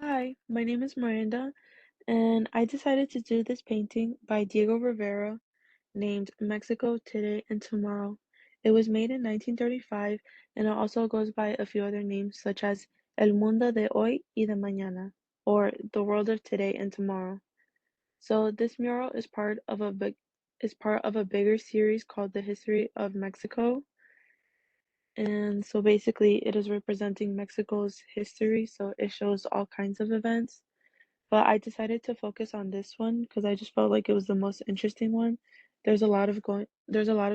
Hi, my name is Miranda, and I decided to do this painting by Diego Rivera named Mexico Today and Tomorrow. It was made in 1935, and it also goes by a few other names such as El Mundo de Hoy y de Mañana, or The World of Today and Tomorrow. So this mural is part of a bigger series called The History of Mexico. And so basically it is representing Mexico's history, so it shows all kinds of events. But I decided to focus on this one because I just felt like it was the most interesting one. There's a lot of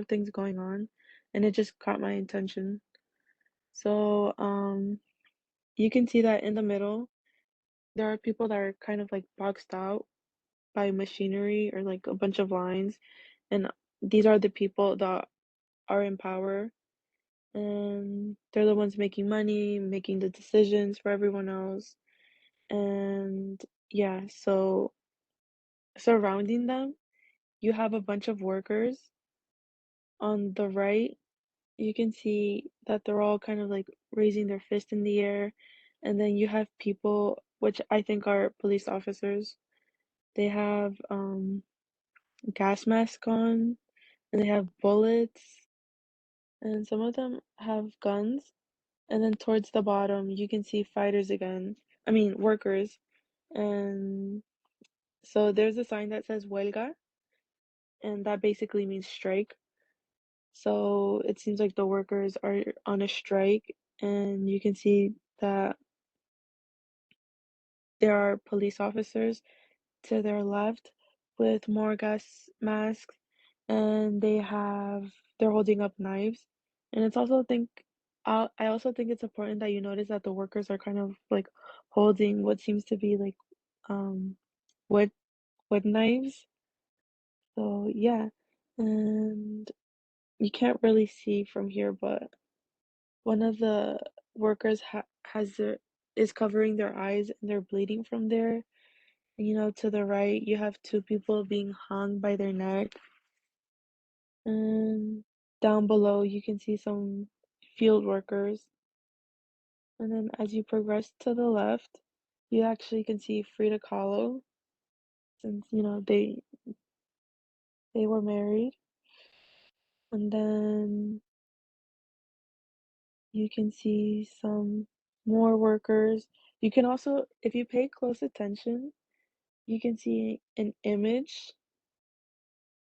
things going on, and it just caught my attention. So, you can see that in the middle, there are people that are kind of like boxed out by machinery or like a bunch of lines, and these are the people that are in power, and they're the ones making money, making the decisions for everyone else. And yeah, so surrounding them, you have a bunch of workers. On the right, you can see that they're all kind of like raising their fist in the air. And then you have people, which I think are police officers. They have gas masks on, and they have bullets, and some of them have guns. And then towards the bottom, you can see fighters again. I mean, workers. And so there's a sign that says huelga, and that basically means strike. So it seems like the workers are on a strike, and you can see that there are police officers to their left with more gas masks, and they're holding up knives. And it's also I also think it's important that you notice that the workers are kind of like holding what seems to be like um wood wood knives. So yeah, and you can't really see from here, but one of the workers has their is covering their eyes and they're bleeding from there. And, to the right, you have two people being hung by their neck. And down below, you can see some field workers. And then as you progress to the left, you actually can see Frida Kahlo, since, they were married. And then you can see some more workers. You can also, if you pay close attention, you can see an image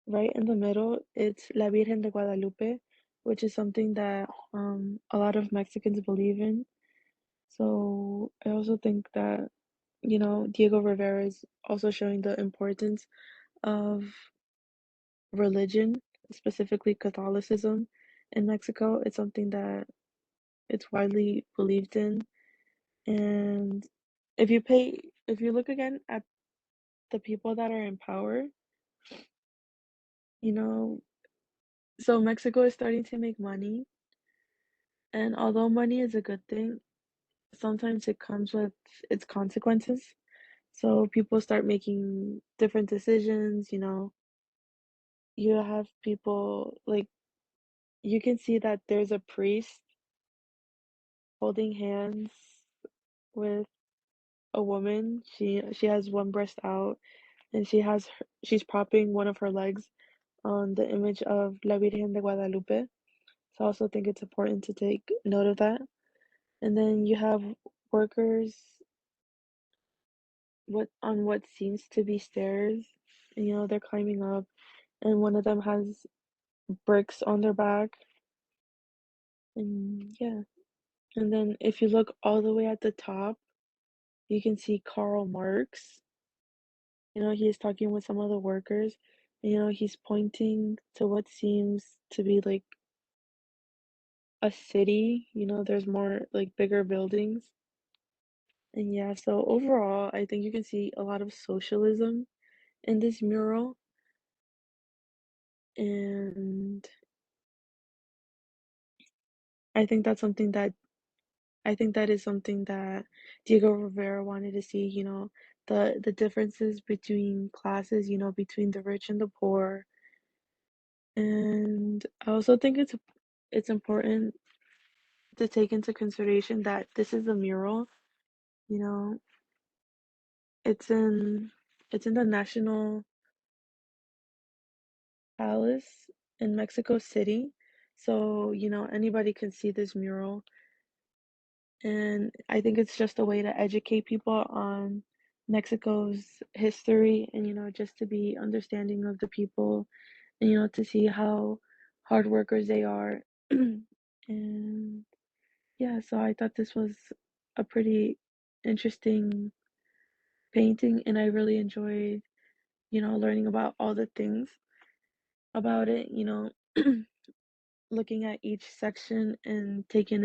right in the middle. It's La Virgen de Guadalupe, which is something that a lot of Mexicans believe in. So I also think that, Diego Rivera is also showing the importance of religion, specifically Catholicism in Mexico. It's something that it's widely believed in. And if you look again at the people that are in power, you know, so Mexico is starting to make money, and although money is a good thing, sometimes it comes with its consequences. So people start making different decisions, you have people like you can see that there's a priest holding hands with a woman. She has one breast out, and she's propping one of her legs on the image of La Virgen de Guadalupe. So I also think it's important to take note of that. And then you have workers what seems to be stairs, and they're climbing up, and one of them has bricks on their back. And yeah. And then if you look all the way at the top, you can see Karl Marx. He is talking with some of the workers. And, he's pointing to what seems to be like a city. There's more like bigger buildings. And yeah, so overall, I think you can see a lot of socialism in this mural. And I think that's something that I think that is something that Diego Rivera wanted to see, the differences between classes, between the rich and the poor. And I also think it's important to take into consideration that this is a mural, you know. It's in it's in the National Palace in Mexico City. So, anybody can see this mural. And I think it's just a way to educate people on Mexico's history and, just to be understanding of the people and, to see how hard workers they are. And yeah, so I thought this was a pretty interesting painting, and I really enjoyed, learning about all the things about it, looking at each section and taking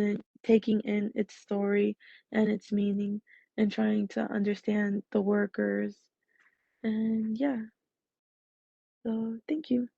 in its story and its meaning and trying to understand the workers. And yeah, so thank you.